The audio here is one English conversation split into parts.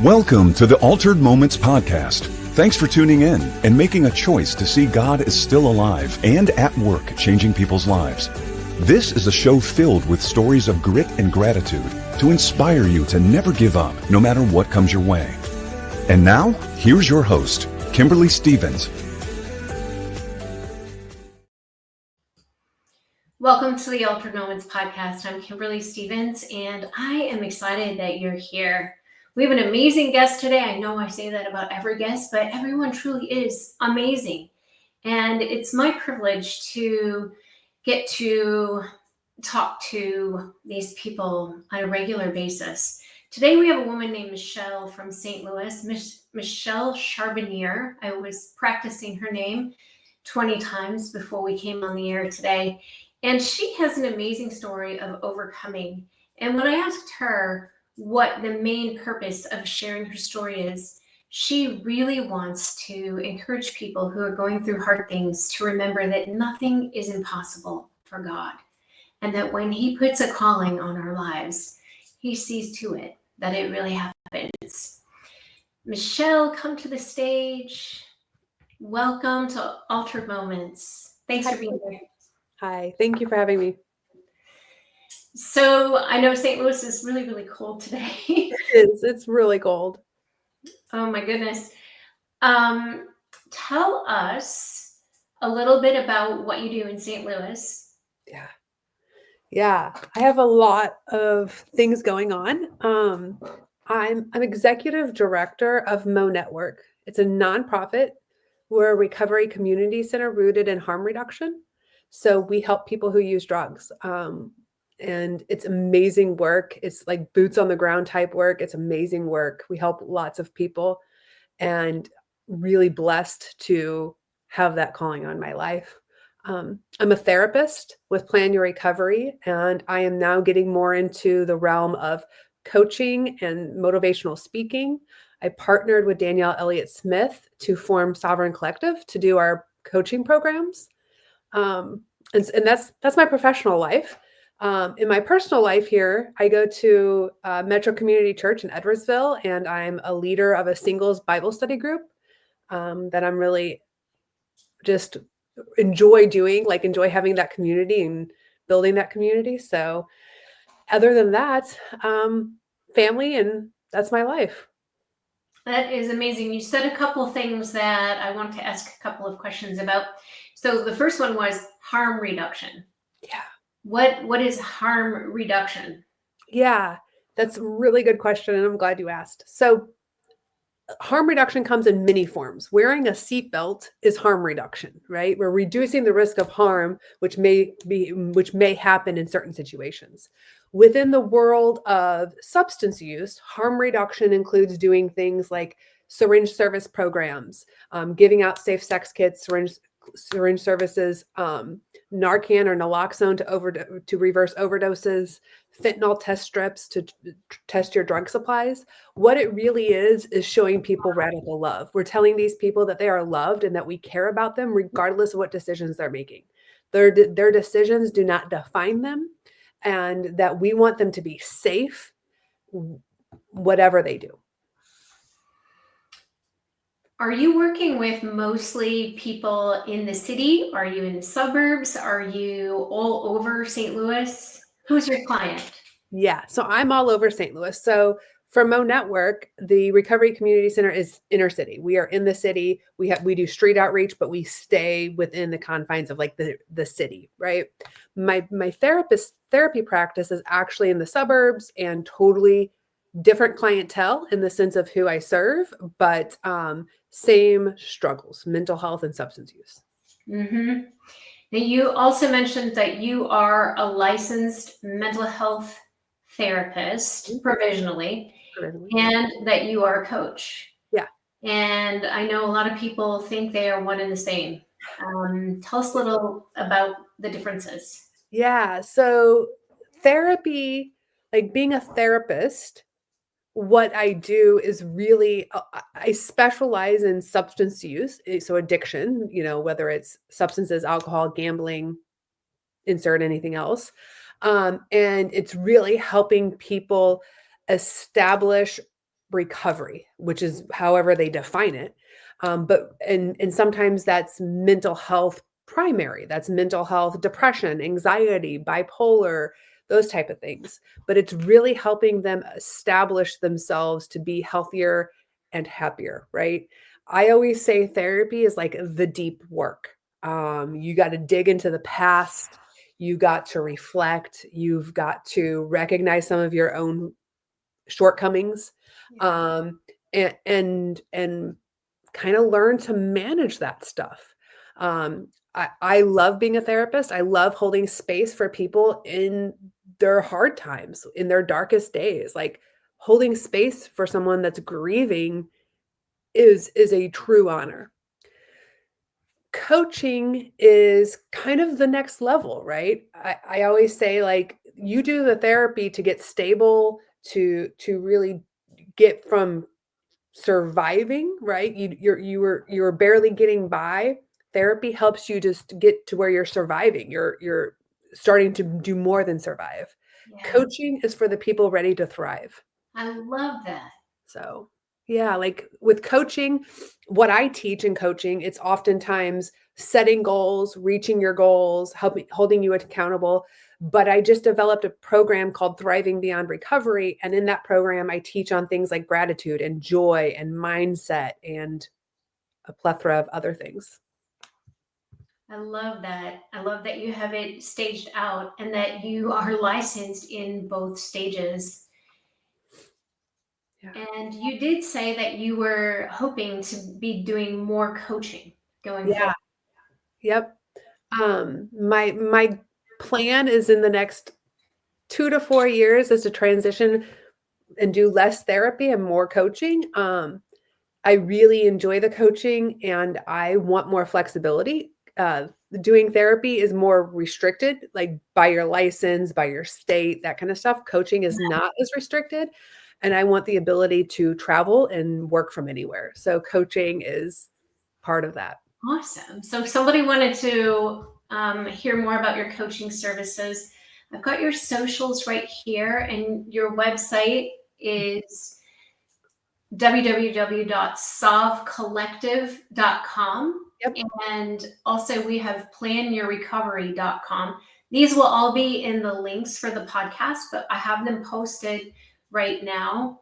Welcome to the Altered Moments podcast. Thanks for tuning in and making a choice to see God is still alive and at work changing people's lives. This is a show filled with stories of grit and gratitude to inspire you to never give up, no matter what comes your way. And now, here's your host, Kimberly Stevens. Welcome to the Altered Moments podcast. I'm Kimberly Stevens, and I am excited that you're here. We have an amazing guest today. I know I say that about every guest, but everyone truly is amazing. And it's my privilege to get to talk to these people on a regular basis. Today we have a woman named Michelle from St. Louis, Michelle Charbonnier. I was practicing her name 20 times before we came on the air today. And she has an amazing story of overcoming. And when I asked her what the main purpose of sharing her story is, she really wants to encourage people who are going through hard things to remember that nothing is impossible for God. And that when He puts a calling on our lives, He sees to it that it really happens. Michelle, come to the stage. Welcome to Altered Moments. Thanks for being here. Hi, thank you for having me. So I know St. Louis is really, really cold today. It is. It's really cold. Oh my goodness. Tell us a little bit about what you do in St. Louis. Yeah. I have a lot of things going on. I'm Executive Director of MoNetwork. It's a nonprofit. We're a recovery community center rooted in harm reduction. So we help people who use drugs. And it's amazing work. It's like boots on the ground type work. It's amazing work. We help lots of people and really blessed to have that calling on my life. I'm a therapist with Plan Your Recovery, and I am now getting more into the realm of coaching and motivational speaking. I partnered with Danielle Elliott Smith to form Sovereign Collective to do our coaching programs. And that's my professional life. In my personal life here, I go to Metro Community Church in Edwardsville, and I'm a leader of a singles Bible study group that I'm really just enjoy doing, enjoy having that community and building that community. So other than that, family, and that's my life. That is amazing. You said a couple of things that I want to ask a couple of questions about. So the first one was harm reduction. Yeah. What is harm reduction? Yeah, that's a really good question, and I'm glad you asked. So harm reduction comes in many forms. Wearing a seatbelt is harm reduction, right? We're reducing the risk of harm, which may happen in certain situations. Within the world of substance use, harm reduction includes doing things like syringe service programs, giving out safe sex kits, syringe services, Narcan or naloxone to reverse overdoses, fentanyl test strips to test your drug supplies. What it really is showing people radical love. We're telling these people that they are loved and that we care about them regardless of what decisions they're making. Their decisions do not define them, and that we want them to be safe, whatever they do. Are you working with mostly people in the city? Are you in the suburbs? Are you all over St. Louis? Who's your client? Yeah, so I'm all over St. Louis. So for MoNetwork, the Recovery Community Center is inner city. We are in the city. We do street outreach, but we stay within the confines of the city, right? My therapy practice is actually in the suburbs and totally different clientele in the sense of who I serve, but same struggles, mental health and substance use. Mm-hmm. Now, you also mentioned that you are a licensed mental health therapist provisionally, and that you are a coach. Yeah. And I know a lot of people think they are one and the same. Tell us a little about the differences. Yeah. So therapy, being a therapist, what I do is really, I specialize in substance use. So addiction, whether it's substances, alcohol, gambling, insert anything else. And it's really helping people establish recovery, which is however they define it. And sometimes that's mental health primary. That's mental health, depression, anxiety, bipolar, those type of things. But it's really helping them establish themselves to be healthier and happier, right? I always say therapy is like the deep work. You got to dig into the past. You got to reflect. You've got to recognize some of your own shortcomings, um, and kind of learn to manage that stuff. I love being a therapist. I love holding space for people in their hard times, in their darkest days. Like holding space for someone that's grieving is a true honor. Coaching is kind of the next level, right? I always say like you do the therapy to get stable, to really get from surviving, right? You were barely getting by. Therapy helps you just get to where you're surviving. You're starting to do more than survive. Yeah, Coaching is for the people ready to thrive. I love that. So, yeah, like with coaching, what I teach in coaching, it's oftentimes setting goals, reaching your goals, helping holding you accountable. But I just developed a program called Thriving Beyond Recovery. And in that program, I teach on things like gratitude and joy and mindset and a plethora of other things. I love that. I love that you have it staged out and that you are licensed in both stages. Yeah. And you did say that you were hoping to be doing more coaching going Yeah. forward. Yep. My plan is in the next 2 to 4 years is to transition and do less therapy and more coaching. I really enjoy the coaching and I want more flexibility. Doing therapy is more restricted, like by your license, by your state, that kind of stuff. Coaching is not as restricted. And I want the ability to travel and work from anywhere. So coaching is part of that. Awesome. So if somebody wanted to hear more about your coaching services, I've got your socials right here, and your website is www.solvecollective.com. Yep. And also we have planyourrecovery.com. These will all be in the links for the podcast, but I have them posted right now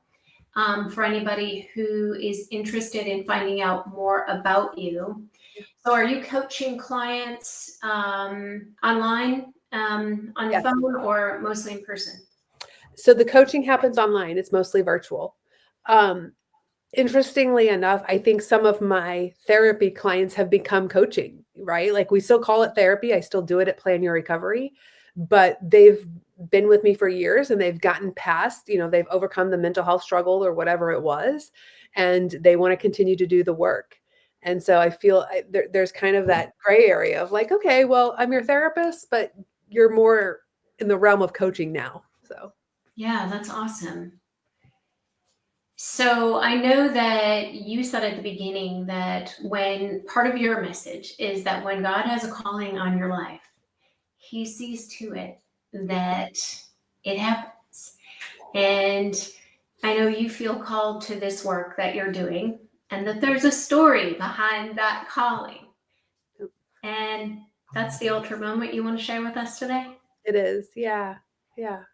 for anybody who is interested in finding out more about you. So are you coaching clients online, on Yes. phone, or mostly in person? So the coaching happens online. It's mostly virtual. Um, Interestingly enough, I think some of my therapy clients have become coaching, right? Like we still call it therapy. I still do it at Plan Your Recovery, but they've been with me for years and they've gotten past, they've overcome the mental health struggle or whatever it was, and they want to continue to do the work. And so I feel there's kind of that gray area of like, okay, well, I'm your therapist, but you're more in the realm of coaching now. So, Yeah, that's awesome. So I know that you said at the beginning that when part of your message is that when God has a calling on your life, he sees to it that it happens. And I know you feel called to this work that you're doing and that there's a story behind that calling. And that's the altar moment you want to share with us today? it is. Yeah. Yeah.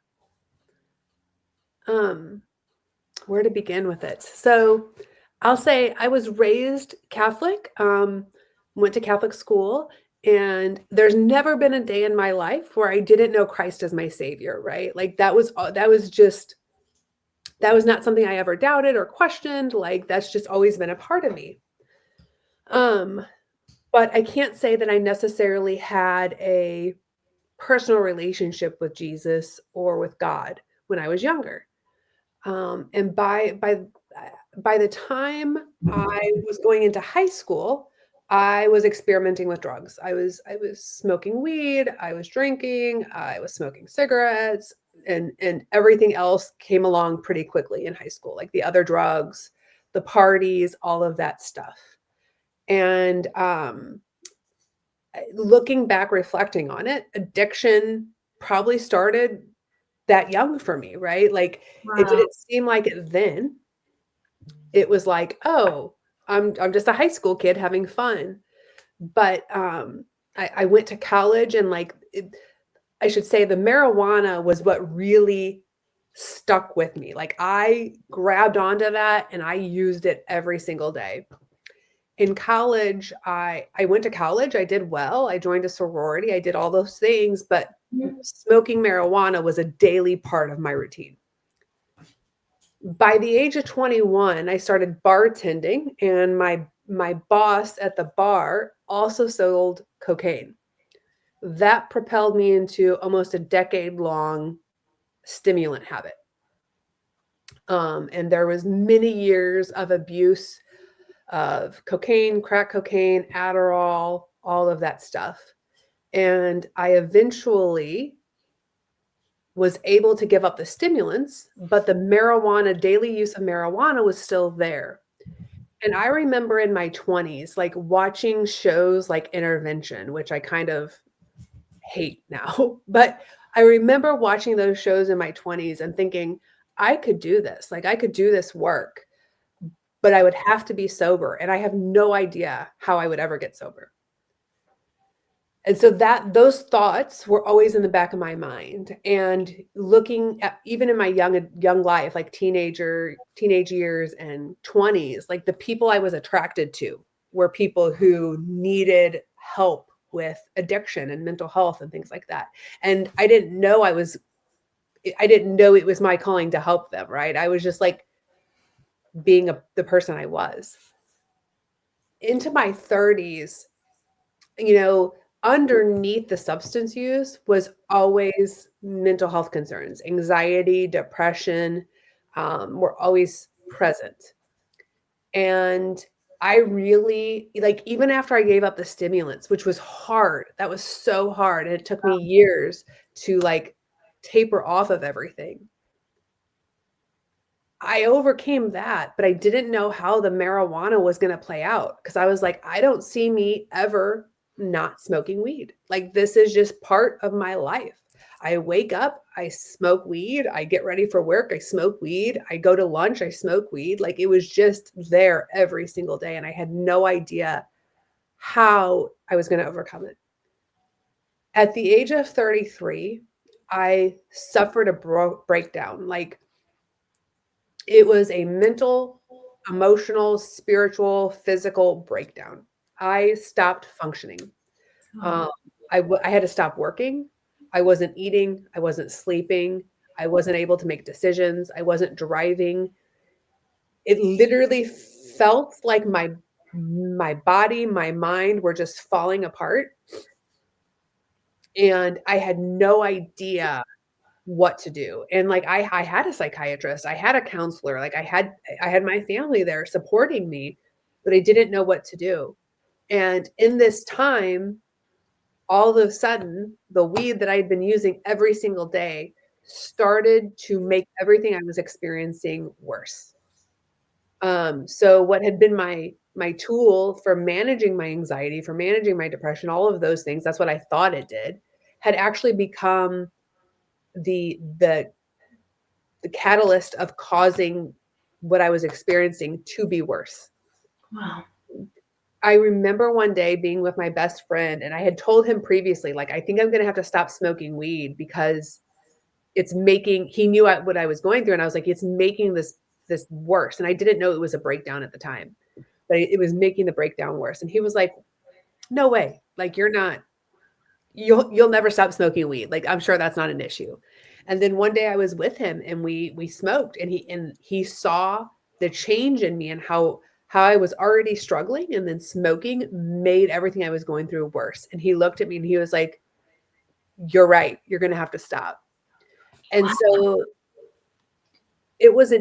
Um, where to begin with it? So I'll say I was raised Catholic, went to Catholic school, and there's never been a day in my life where I didn't know Christ as my savior, right? Like that was not something I ever doubted or questioned. Like that's just always been a part of me. Um, but I can't say that I necessarily had a personal relationship with Jesus or with God when I was younger. And by the time I was going into high school, I was experimenting with drugs. I was smoking weed, I was drinking, I was smoking cigarettes, and everything else came along pretty quickly in high school, like the other drugs, the parties, all of that stuff. And looking back, reflecting on it, addiction probably started that young for me, right? Like it Wow. didn't seem like it then, it was like, oh, I'm just a high school kid having fun. But I went to college, and I should say the marijuana was what really stuck with me. Like I grabbed onto that and I used it every single day. In college, I went to college, I did well, I joined a sorority, I did all those things, but smoking marijuana was a daily part of my routine. By the age of 21, I started bartending, and my boss at the bar also sold cocaine. That propelled me into almost a decade-long stimulant habit. And there was many years of abuse of cocaine, crack cocaine, Adderall, all of that stuff. And I eventually was able to give up the stimulants, but the marijuana, daily use of marijuana was still there. And I remember in my 20s, like watching shows like Intervention, which I kind of hate now, but I remember watching those shows in my 20s and thinking, I could do this. Like I could do this work, but I would have to be sober. And I have no idea how I would ever get sober. And so those thoughts were always in the back of my mind. And looking at even in my young life, like teenage years and 20s, like the people I was attracted to were people who needed help with addiction and mental health and things like that. And I didn't know it was my calling to help them, right? I was just like being the person I was. Into my 30s, underneath the substance use was always mental health concerns, anxiety, depression, were always present. And I really, like, even after I gave up the stimulants, which was hard, that was so hard. And it took me years to like taper off of everything. I overcame that, but I didn't know how the marijuana was going to play out because I was like, I don't see me ever not smoking weed. Like, this is just part of my life. I wake up, I smoke weed, I get ready for work, I smoke weed, I go to lunch, I smoke weed. Like, it was just there every single day. And I had no idea how I was going to overcome it. At the age of 33, I suffered a breakdown. Like, it was a mental, emotional, spiritual, physical breakdown. I stopped functioning. Um, I had to stop working. I wasn't eating. I wasn't sleeping. I wasn't able to make decisions. I wasn't driving. It literally felt like my body, my mind were just falling apart. And I had no idea what to do. And like I had a psychiatrist, I had a counselor, like I had my family there supporting me, but I didn't know what to do. And in this time, all of a sudden, the weed that I'd been using every single day started to make everything I was experiencing worse. So what had been my tool for managing my anxiety, for managing my depression, all of those things, that's what I thought it did, had actually become the catalyst of causing what I was experiencing to be worse. Wow. I remember one day being with my best friend, and I had told him previously, like, I think I'm going to have to stop smoking weed because he knew what I was going through. And I was like, it's making this worse. And I didn't know it was a breakdown at the time, but it was making the breakdown worse. And he was like, no way. Like, you'll never stop smoking weed. Like, I'm sure that's not an issue. And then one day I was with him and we smoked, and he saw the change in me and how I was already struggling, and then smoking made everything I was going through worse. And he looked at me and he was like, you're right. You're going to have to stop. And so it was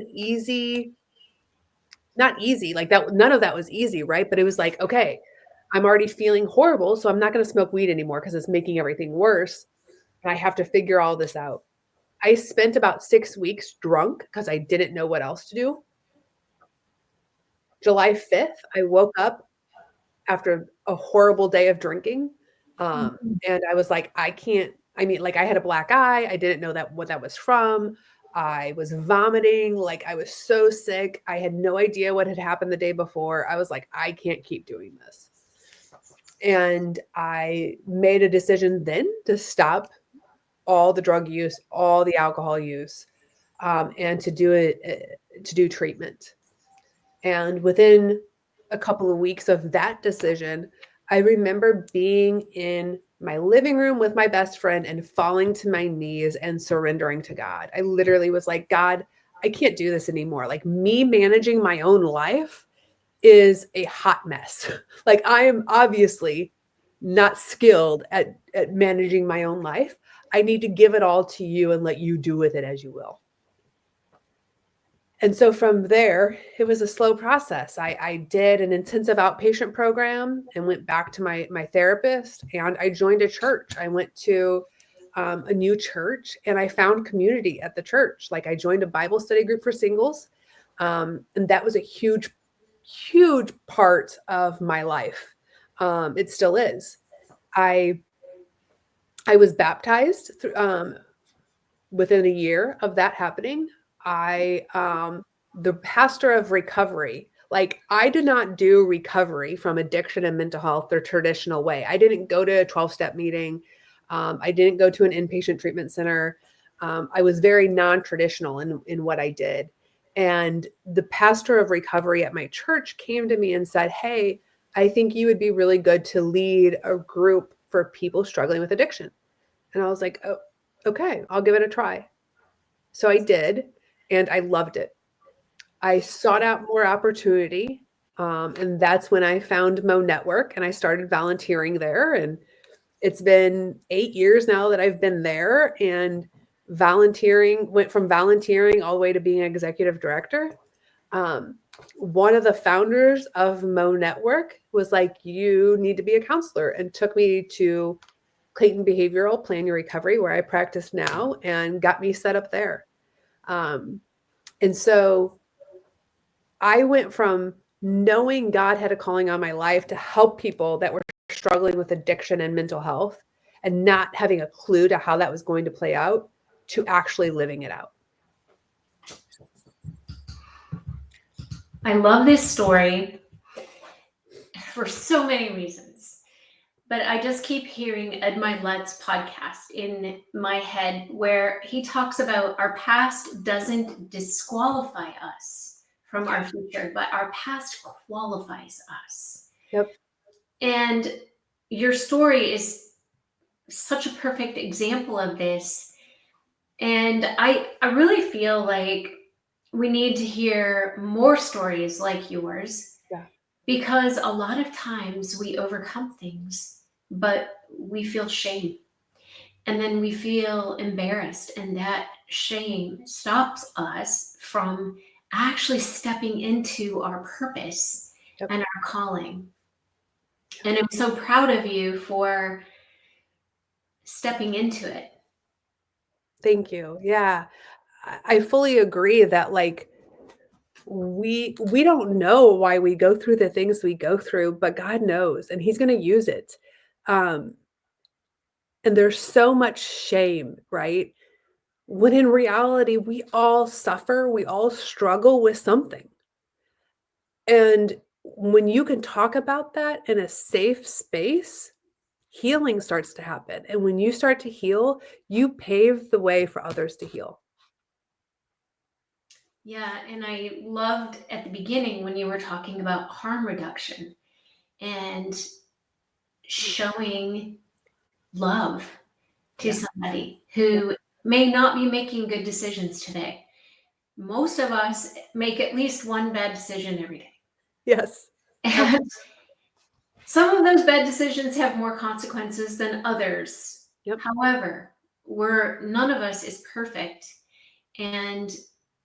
not easy, like that. None of that was easy. Right. But it was like, okay, I'm already feeling horrible. So I'm not going to smoke weed anymore because it's making everything worse. And I have to figure all this out. I spent about 6 weeks drunk because I didn't know what else to do. July 5th, I woke up after a horrible day of drinking. And I was like, I can't, I mean, like I had a black eye. I didn't know what that was from. I was vomiting, like I was so sick. I had no idea what had happened the day before. I was like, I can't keep doing this. And I made a decision then to stop all the drug use, all the alcohol use, and to do treatment. And within a couple of weeks of that decision, I remember being in my living room with my best friend and falling to my knees and surrendering to God. I literally was like, God, I can't do this anymore. Like, me managing my own life is a hot mess. Like, I am obviously not skilled at managing my own life. I need to give it all to you and let you do with it as you will. And so from there, it was a slow process. I did an intensive outpatient program and went back to my therapist, and I joined a church. I went to a new church, and I found community at the church. Like, I joined a Bible study group for singles, and that was a huge, huge part of my life. It still is. I was baptized within a year of that happening. The pastor of recovery, like, I did not do recovery from addiction and mental health the traditional way. I didn't go to a 12-step meeting. I didn't go to an inpatient treatment center. I was very non-traditional in what I did. And the pastor of recovery at my church came to me and said, hey, I think you would be really good to lead a group for people struggling with addiction. And I was like, oh, okay, I'll give it a try. So I did, and I loved it. I sought out more opportunity, and that's when I found MoNetwork, and I started volunteering there. And it's been 8 years now that I've been there, and went from volunteering all the way to being executive director. One of the founders of MoNetwork was like, you need to be a counselor, and took me to Clayton Behavioral Plan Your Recovery, where I practice now, and got me set up there. And so I went from knowing God had a calling on my life to help people that were struggling with addiction and mental health, and not having a clue to how that was going to play out, to actually living it out. I love this story for so many reasons. But I just keep hearing Ed Milet's podcast in my head, where he talks about our past doesn't disqualify us from our future, but our past qualifies us. Yep. And your story is such a perfect example of this. And I really feel like we need to hear more stories like yours. Yeah. Because a lot of times we overcome things, but we feel shame. And then we feel embarrassed, and that shame stops us from actually stepping into our purpose Yep. and our calling. And I'm so proud of you for stepping into it. Thank you. Yeah. I fully agree that, like, we don't know why we go through the things we go through, but God knows, and he's going to use it. And there's so much shame, right? When in reality, we all suffer, we all struggle with something. And when you can talk about that in a safe space, healing starts to happen. And when you start to heal, you pave the way for others to heal. Yeah, and I loved at the beginning when you were talking about harm reduction and showing love to somebody who may not be making good decisions today. Most of us make at least one bad decision every day. Yes. And some of those bad decisions have more consequences than others. Yep. However, none of us is perfect. And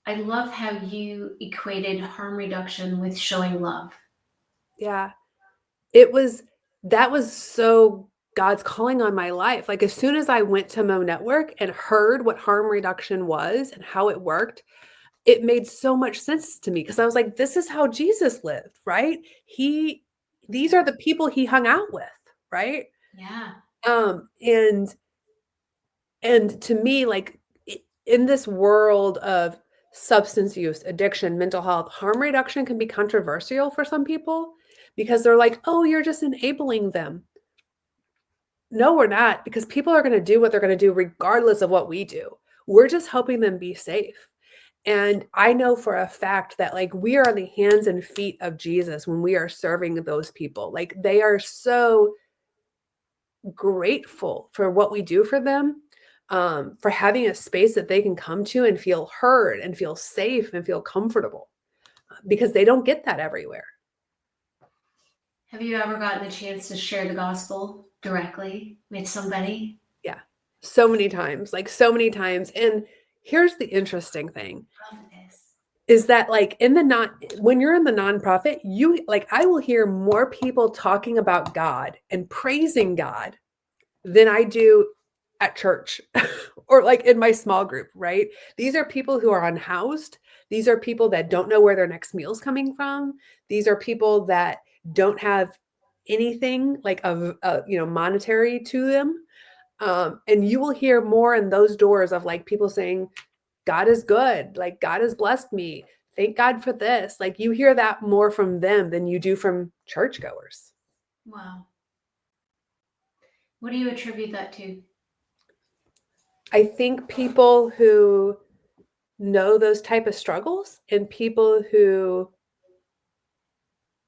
I love how you equated harm reduction with showing love. Yeah. That was so God's calling on my life. Like, as soon as I went to MoNetwork and heard what harm reduction was and how it worked, it made so much sense to me, because I was like, this is how Jesus lived, right? These are the people he hung out with, right? Yeah. And to me, like, in this world of substance use, addiction, mental health, harm reduction can be controversial for some people because they're like, oh, you're just enabling them. No, we're not, because people are going to do what they're going to do regardless of what we do. We're just helping them be safe. And I know for a fact that like we are on the hands and feet of Jesus when we are serving those people. Like they are so grateful for what we do for them, for having a space that they can come to and feel heard and feel safe and feel comfortable, because they don't get that everywhere. Have you ever gotten the chance to share the gospel directly with somebody? Yeah. So many times, like so many times. And here's the interesting thing Love this. is that like when you're in the nonprofit, you like, I will hear more people talking about God and praising God than I do at church or like in my small group, right? These are people who are unhoused. These are people that don't know where their next meal's coming from. These are people that don't have anything like of monetary to them. And you will hear more in those doors of like people saying, God is good. Like God has blessed me. Thank God for this. Like you hear that more from them than you do from churchgoers. Wow. What do you attribute that to? I think people who know those type of struggles and people who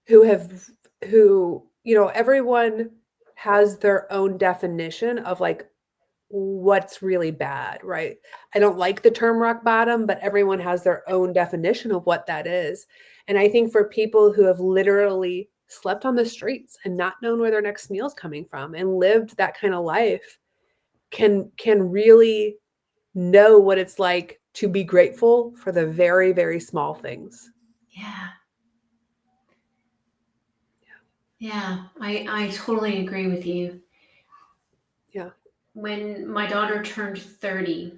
have everyone has their own definition of like what's really bad, right? I don't like the term rock bottom, but everyone has their own definition of what that is. And I think for people who have literally slept on the streets and not known where their next meal's coming from and lived that kind of life can really know what it's like to be grateful for the very, very small things. Yeah. Yeah, I totally agree with you. Yeah. When my daughter turned 30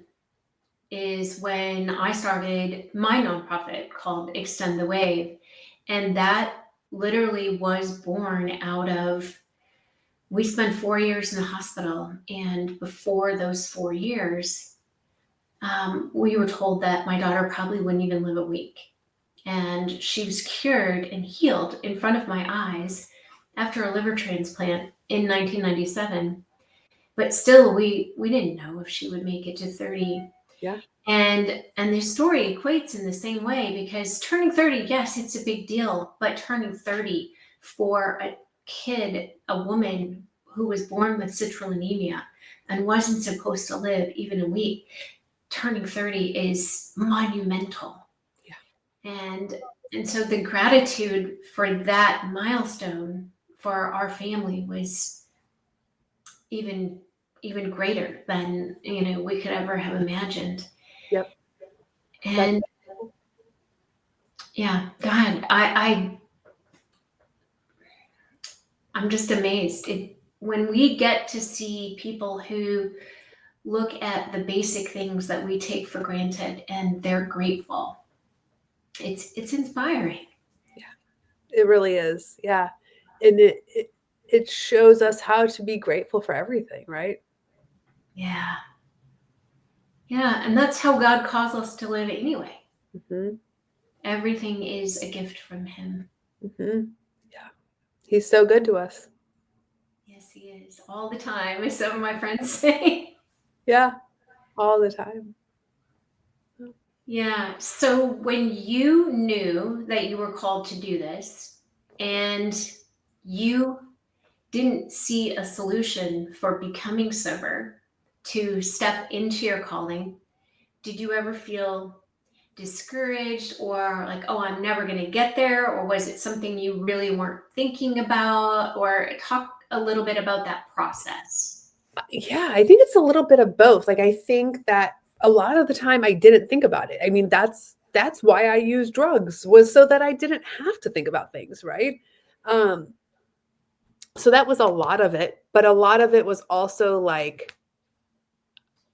is when I started my nonprofit called Extend the Wave. And that literally was born out of, we spent 4 years in the hospital. And before those 4 years, we were told that my daughter probably wouldn't even live a week. And she was cured and healed in front of my eyes after a liver transplant in 1997. But still, we didn't know if she would make it to 30. Yeah. And the story equates in the same way, because turning 30, yes, it's a big deal, but turning 30 for a kid, a woman who was born with citrullinemia and wasn't supposed to live even a week, turning 30 is monumental. Yeah. And so the gratitude for that milestone for our family was even greater than we could ever have imagined. Yep. And yeah, God, I'm just amazed. When we get to see people who look at the basic things that we take for granted and they're grateful, it's inspiring. Yeah. It really is. Yeah. And it shows us how to be grateful for everything, right? Yeah. Yeah, and that's how God calls us to live anyway. Mm-hmm. Everything is a gift from Him. Mm-hmm. Yeah. He's so good to us. Yes, He is. All the time, as some of my friends say. Yeah. All the time. Yeah. So when you knew that you were called to do this and you didn't see a solution for becoming sober to step into your calling, did you ever feel discouraged or like, oh, I'm never going to get there? Or was it something you really weren't thinking about? Or talk a little bit about that process. Yeah, I think it's a little bit of both. Like I think that a lot of the time I didn't think about it. I mean, that's why I used drugs, was so that I didn't have to think about things, right? So that was a lot of it, but a lot of it was also like,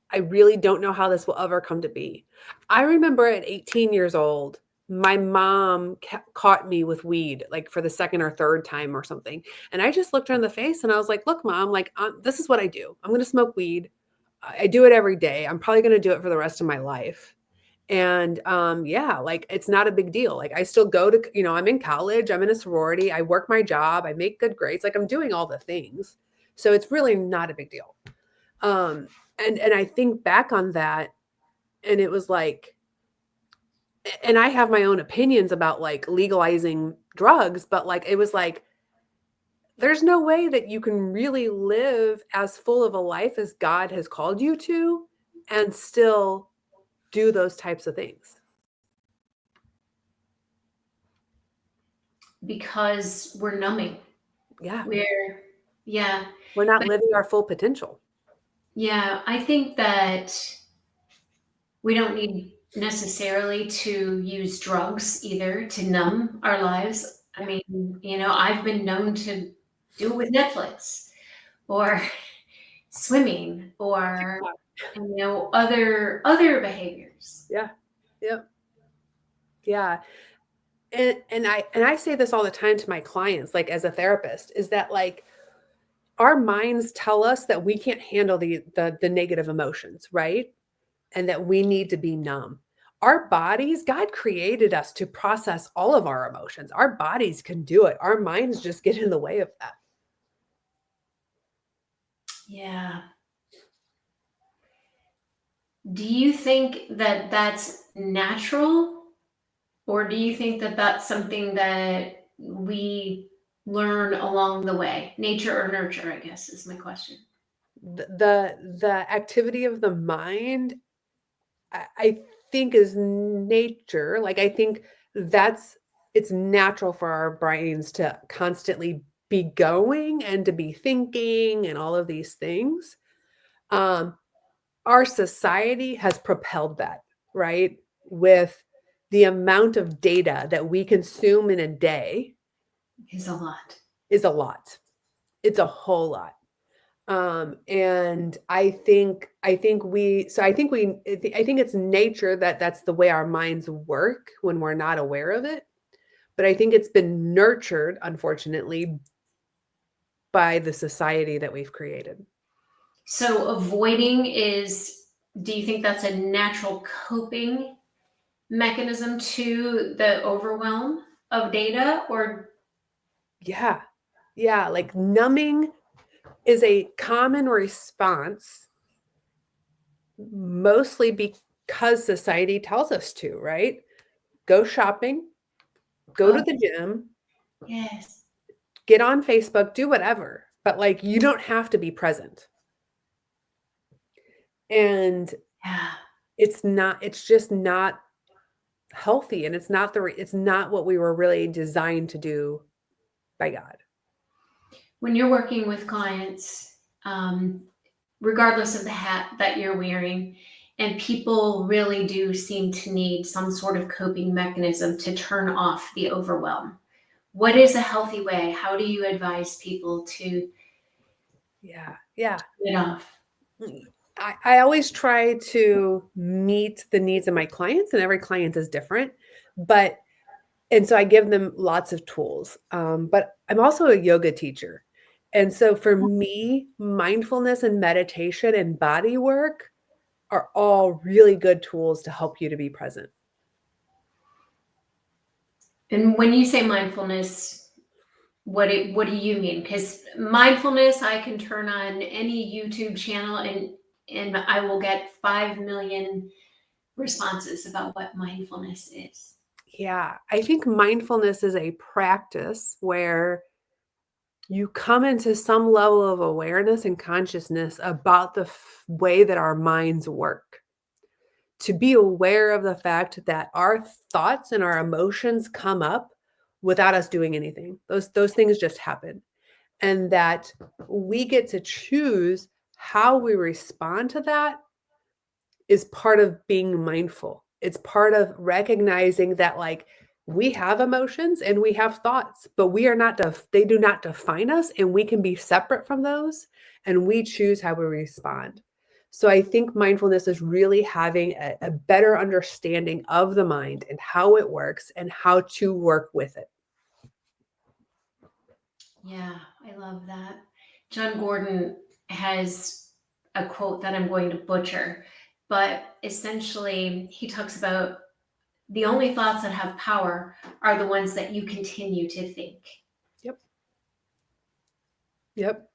I really don't know how this will ever come to be. I remember at 18 years old, my mom caught me with weed, like for the second or third time or something. And I just looked her in the face and I was like, look, Mom, like, this is what I do. I'm going to smoke weed. I do it every day. I'm probably going to do it for the rest of my life. And yeah, like it's not a big deal. Like I still go to, I'm in college, I'm in a sorority, I work my job, I make good grades, like I'm doing all the things. So it's really not a big deal. And I think back on that, and it was like, and I have my own opinions about like legalizing drugs, but like it was like there's no way that you can really live as full of a life as God has called you to and still do those types of things. Because we're numbing. Yeah. Yeah. We're not But living our full potential. yeah, I think that we don't need necessarily to use drugs either to numb our lives. I mean, I've been known to do it with Netflix or swimming or other behaviors. Yeah. Yep. Yeah. And I say this all the time to my clients, like as a therapist, is that like our minds tell us that we can't handle the negative emotions, right? And that we need to be numb. Our bodies, God created us to process all of our emotions. Our bodies can do it. Our minds just get in the way of that. Yeah. Do you think that that's natural, or do you think that that's something that we learn along the way? Nature or nurture, I guess, is my question. The activity of the mind, I think is nature. Like I think that's it's natural for our brains to constantly be going and to be thinking and all of these things. Um, our society has propelled that, right? With the amount of data that we consume in a day Is a lot. is a lot. It's a whole lot. And I think it's nature that's the way our minds work when we're not aware of it. But I think it's been nurtured, unfortunately, by the society that we've created. So do you think that's a natural coping mechanism to the overwhelm of data, or Yeah. Yeah. Like numbing is a common response, mostly because society tells us to, right? Go shopping, go to oh the gym, yes, get on Facebook, do whatever. But like you don't have to be present. And yeah. it's just not healthy, and it's not what we were really designed to do by God. When you're working with clients, um, regardless of the hat that you're wearing, and people really do seem to need some sort of coping mechanism to turn off the overwhelm. What is a healthy way? How do you advise people to Yeah. Yeah. get off? I always try to meet the needs of my clients, and every client is different. But and so I give them lots of tools. But I'm also a yoga teacher. And so for me, mindfulness and meditation and body work are all really good tools to help you to be present. And when you say mindfulness, what do you mean? Because mindfulness, I can turn on any YouTube channel and I will get 5 million responses about what mindfulness is. Yeah, I think mindfulness is a practice where you come into some level of awareness and consciousness about the way that our minds work. To be aware of the fact that our thoughts and our emotions come up without us doing anything. Those things just happen. And that we get to choose how we respond to that is part of being mindful. It's part of recognizing that like we have emotions and we have thoughts, but we are not they do not define us, and we can be separate from those, and we choose how we respond. So I think mindfulness is really having a better understanding of the mind and how it works and how to work with it. Yeah, I love that. John Gordon has a quote that I'm going to butcher, but essentially he talks about the only thoughts that have power are the ones that you continue to think. Yep. Yep.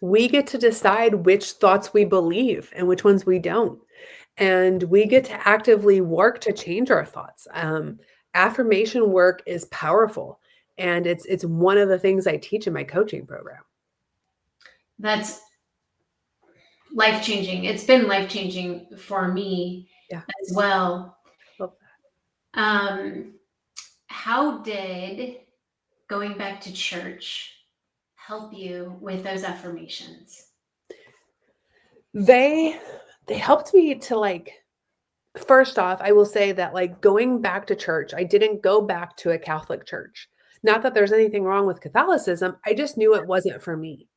We get to decide which thoughts we believe and which ones we don't. And we get to actively work to change our thoughts. Affirmation work is powerful. And it's one of the things I teach in my coaching program. That's life-changing. It's been life-changing for me Yeah. as well. Love How did going back to church help you with those affirmations? They helped me to like, first off, I will say that like going back to church, I didn't go back to a Catholic church. Not that there's anything wrong with Catholicism. I just knew it wasn't for me.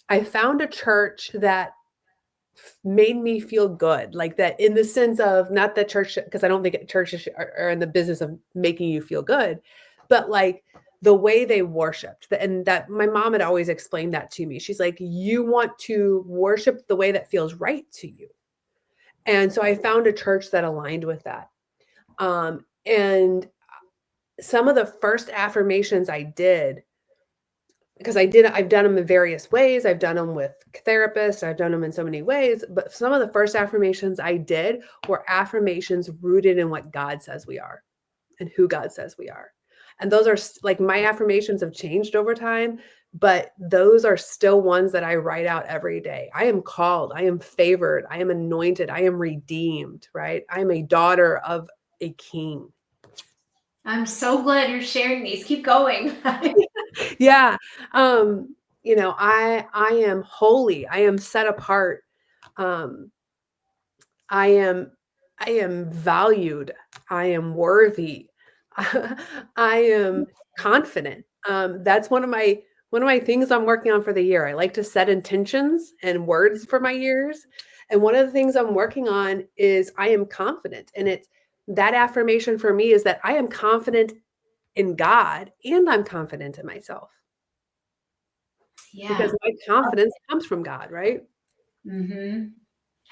I found a church that made me feel good, like that in the sense of not that church, because I don't think churches are in the business of making you feel good, but like the way they worshiped. And that my mom had always explained that to me. She's like, you want to worship the way that feels right to you. And so I found a church that aligned with that. And some of the first affirmations I did, because I've done them in various ways. I've done them with therapists. I've done them in so many ways. But some of the first affirmations I did were affirmations rooted in what God says we are and who God says we are. And those are like my affirmations have changed over time, but those are still ones that I write out every day. I am called. I am favored. I am anointed. I am redeemed, right? I am a daughter of a king. I'm so glad you're sharing these. Keep going. Yeah. I am holy. I am set apart. Um, I am valued. I am worthy. I am confident. That's one of my things I'm working on for the year. I like to set intentions and words for my years. And one of the things I'm working on is I am confident. And it's that affirmation for me is that I am confident in God and I'm confident in myself. Yeah. Because my confidence comes from God, right? Mm-hmm.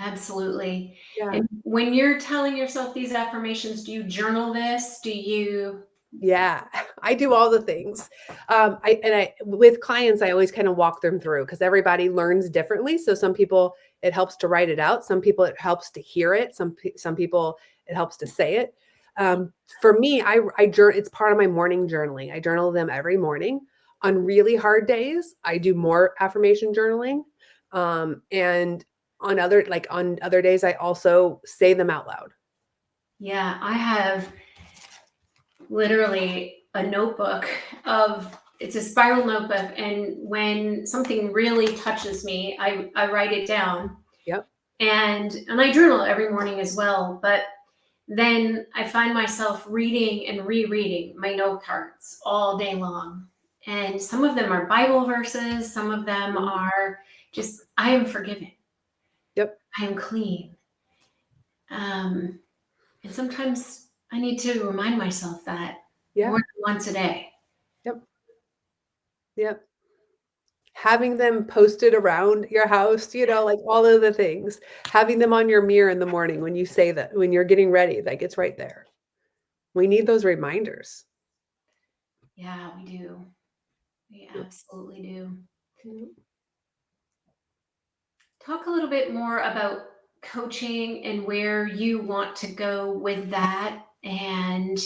Absolutely. Yeah. And when you're telling yourself these affirmations, do you journal this? Do you? Yeah, I do all the things. I with clients, I always kind of walk them through because everybody learns differently. So some people it helps to write it out. Some people it helps to hear it. Some people it helps to say it. For me, it's part of my morning journaling. I journal them every morning. On really hard days, I do more affirmation journaling. And on other days, I also say them out loud. Yeah, I have literally a notebook it's a spiral notebook, and when something really touches me, I write it down. Yep. And I journal every morning as well, but then I find myself reading and rereading my note cards all day long. And some of them are Bible verses, some of them are just, I am forgiven. Yep. I am clean. And sometimes I need to remind myself that more than once a day. Yep. Yep. Having them posted around your house, like all of the things, having them on your mirror in the morning when you say that, when you're getting ready, like it's right there. We need those reminders. Yeah, we do. We absolutely do. Yep. Talk a little bit more about coaching and where you want to go with that and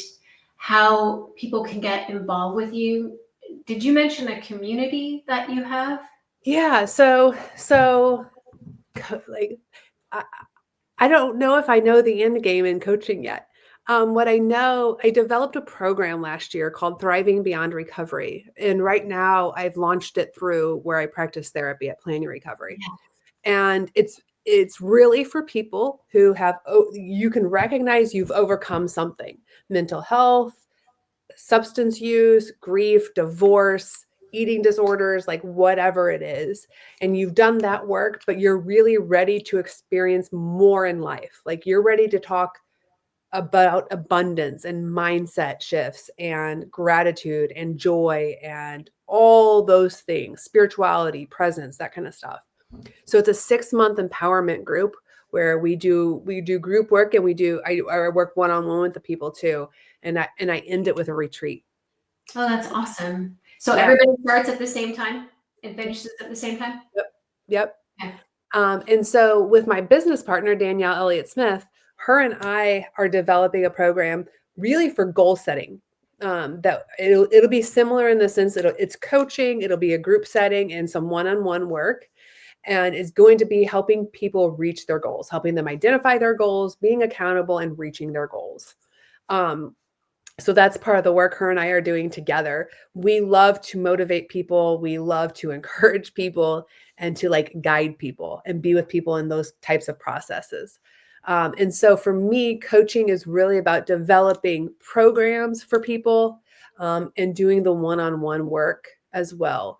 how people can get involved with you. Did you mention a community that you have? Yeah. So like, I don't know if I know the end game in coaching yet. What I know, I developed a program last year called Thriving Beyond Recovery. And right now I've launched it through where I practice therapy at Plan Your Recovery. And it's really for people who you can recognize you've overcome something: mental health, substance use, grief, divorce, eating disorders, like whatever it is. And you've done that work, but you're really ready to experience more in life. Like you're ready to talk about abundance and mindset shifts and gratitude and joy and all those things, spirituality, presence, that kind of stuff. So it's a 6-month empowerment group where we do group work, and I work one-on-one with the people too. And I end it with a retreat. Oh, that's awesome. So Yeah. everybody starts at the same time and finishes at the same time? Yep. Okay. And so with my business partner, Danielle Elliott Smith, her and I are developing a program really for goal setting. That it'll be similar in the sense that it's coaching, it'll be a group setting and some one-on-one work, and it's going to be helping people reach their goals, helping them identify their goals, being accountable, and reaching their goals. So that's part of the work her and I are doing together. We love to motivate people. We love to encourage people and to like guide people and be with people in those types of processes. And so for me, coaching is really about developing programs for people, and doing the one-on-one work as well.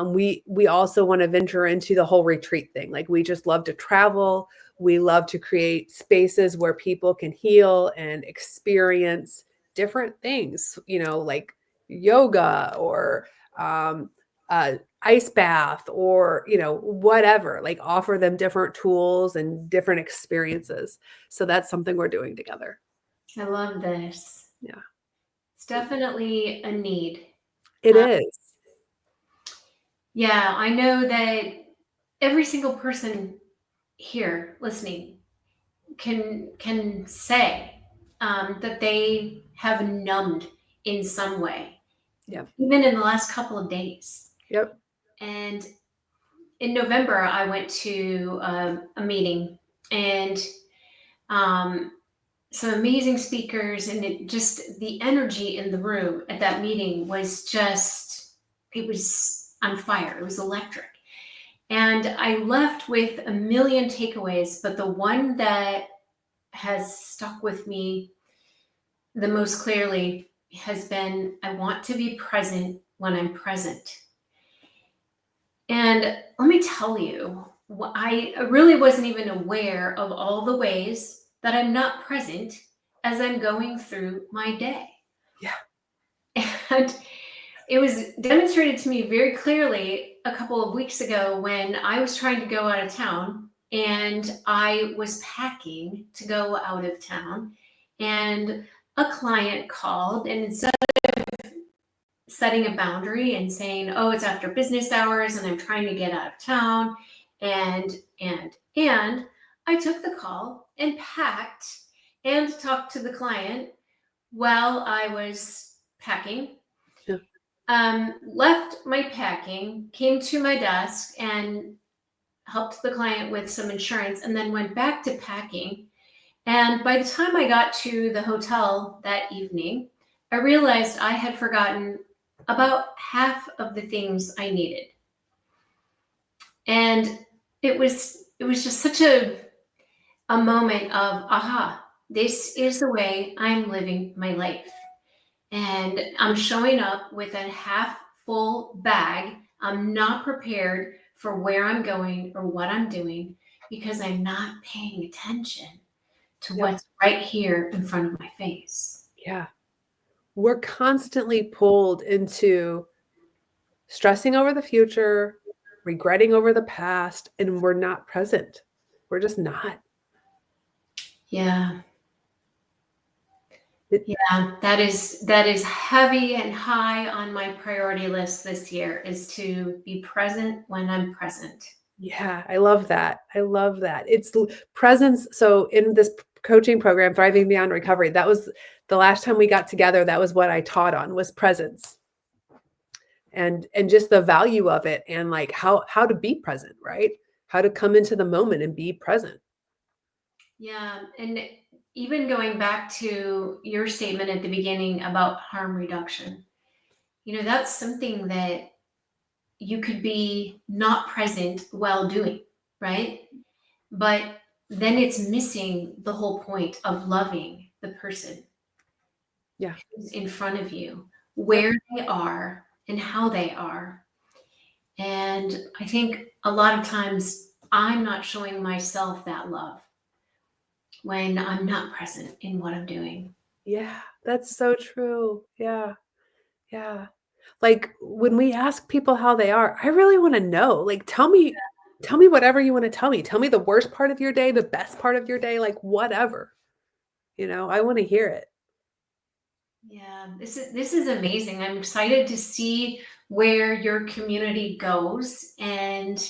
We also want to venture into the whole retreat thing. Like, we just love to travel. We love to create spaces where people can heal and experience different things, like yoga or ice bath, or, whatever, like offer them different tools and different experiences. So that's something we're doing together. I love this. Yeah. It's definitely a need. It is. Yeah, I know that every single person here listening can say that they have numbed in some way, Yep. even in the last couple of days. Yep. And in November, I went to a meeting, and some amazing speakers, and the energy in the room at that meeting was it was on fire. It was electric. And I left with a million takeaways, but the one that has stuck with me the most clearly has been, I want to be present when I'm present. And let me tell you, I really wasn't even aware of all the ways that I'm not present as I'm going through my day. Yeah. And it was demonstrated to me very clearly a couple of weeks ago when I was trying to go out of town, and I was packing to go out of town, and a client called, and instead of setting a boundary and saying, oh, it's after business hours and I'm trying to get out of town, and I took the call and packed and talked to the client while I was packing. Yeah. Left my packing, came to my desk and helped the client with some insurance, and then went back to packing. And by the time I got to the hotel that evening, I realized I had forgotten about half of the things I needed. And it was just such a moment of, aha, this is the way I'm living my life. And I'm showing up with a half full bag. I'm not prepared for where I'm going or what I'm doing because I'm not paying attention to what's right here in front of my face. Yeah. We're constantly pulled into stressing over the future, regretting over the past, and we're not present. We're just not. Yeah. Yeah, that is heavy and high on my priority list this year, is to be present when I'm present. Yeah, I love that. I love that. It's presence. So in this coaching program, Thriving Beyond Recovery, that was the last time we got together. That was what I taught on, was presence. And just the value of it, and like how to be present, right? How to come into the moment and be present. Yeah, and even going back to your statement at the beginning about harm reduction, that's something that you could be not present while doing, right? But then it's missing the whole point of loving the person who's in front of you, where they are and how they are. And I think a lot of times I'm not showing myself that love when I'm not present in what I'm doing. Yeah, that's so true. Yeah. Yeah. Like when we ask people how they are, I really want to know. Like, tell me Tell me whatever you want to tell me. Tell me the worst part of your day, the best part of your day, like whatever. I want to hear it. Yeah, this is amazing. I'm excited to see where your community goes, and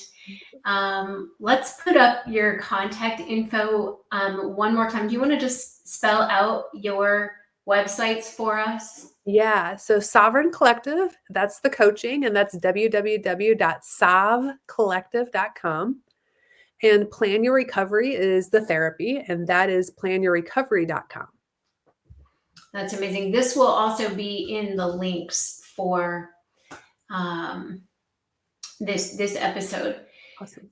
let's put up your contact info one more time. Do you want to just spell out your websites for us? Yeah. So Sovereign Collective, that's the coaching, and that's www.sovcollective.com. And Plan Your Recovery is the therapy, and that is planyourrecovery.com. That's amazing. This will also be in the links for this episode. Awesome.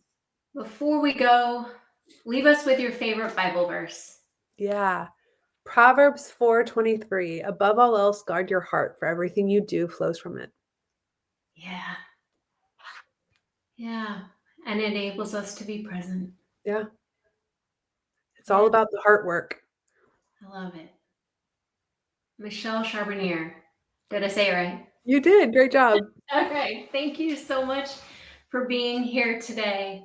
Before we go, leave us with your favorite Bible verse. Yeah. Proverbs 4:23. Above all else, guard your heart, for everything you do flows from it. Yeah. Yeah. And it enables us to be present. Yeah. It's all about the heart work. I love it. Michelle Charbonnier. Did I say it right? You did. Great job. All right. Thank you so much for being here today.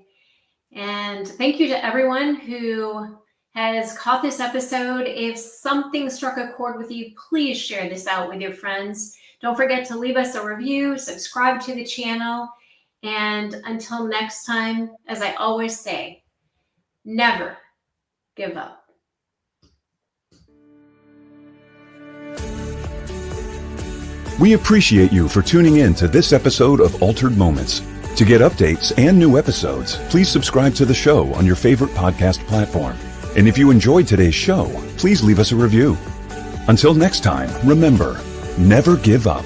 And thank you to everyone who has caught this episode. If something struck a chord with you, please share this out with your friends. Don't forget to leave us a review, subscribe to the channel. And until next time, as I always say, never give up. We appreciate you for tuning in to this episode of Altered Moments. To get updates and new episodes, please subscribe to the show on your favorite podcast platform. And if you enjoyed today's show, please leave us a review. Until next time, remember, never give up.